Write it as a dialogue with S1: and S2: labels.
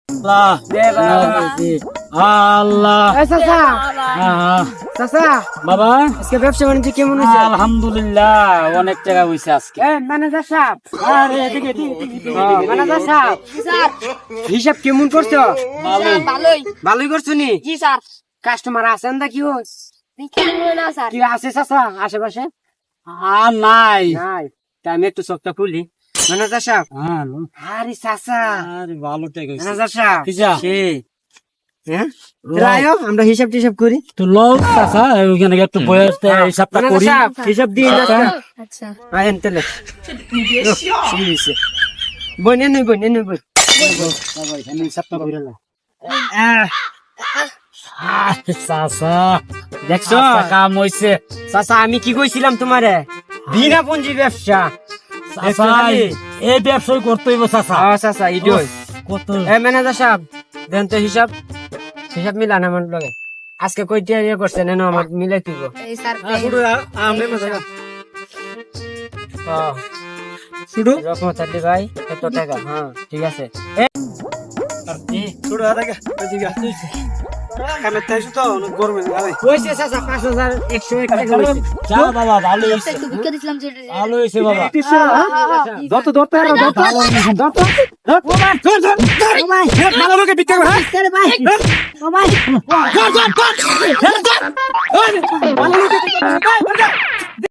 S1: আল্লাহ
S2: বাবা আজকে ব্যবসা বাণিজ্য কেমন হয়েছে?
S1: আলহামদুলিল্লাহ অনেক টাকা হয়েছে আজকে।
S2: ম্যানেজার সাহেব, ম্যানেজার সাহেব, হিসাব কেমন করছো? ভালোই করছো নি? কাস্টমার আছেন না কি কি আছে চাচা আশেপাশে?
S1: আর নাই।
S2: নাই, তা আমি একটু চোখটা খুলি। ম্যানেজার সাহেব, আরে চাচা,
S1: আরে ভালো টাকা হয়েছে।
S2: ম্যানেজার সাহেব,
S1: কিসা?
S2: হ্যাঁ রায়ো, আমরা হিসাব টিসাব করি।
S1: তো লও চাচা, ওইখানে একটু বয়স হিসাবটা
S2: ম্যানেজার
S1: করি।
S2: সাহেব, হিসাব দিয়ে
S3: আচ্ছা
S2: আয়েন তেলে বই নেই বই নেই বই
S1: হিসাবটা করি না। চাচা
S2: দেখছো
S1: কাম হয়েছে।
S2: চাচা, আমি কি কইছিলাম তোমারে? বিনা পুঁজি ব্যবসা।
S1: চাচা এই ব্যবসায় করতে হইব চাচা।
S2: চাচা ইডই
S1: কত
S2: ম্যানেজার সাহেব, দেন তো হিসাব হিসাব মিলান আমার লগে। আজকে কইটা ইয়ে করছেন এনে আমার মিলাই দিব।
S3: এই স্যার
S2: শুধু রকম থাকলে ভাই কত টাকা? হ্যাঁ ঠিক আছে। কইছে চাচা 5,101 টাকা হইছে।
S1: যা বাবা, ভালো হয়েছে,
S3: একটু ভিক্ষা দিছিলাম যে
S1: ভালো হয়েছে বাবা।
S2: ভালো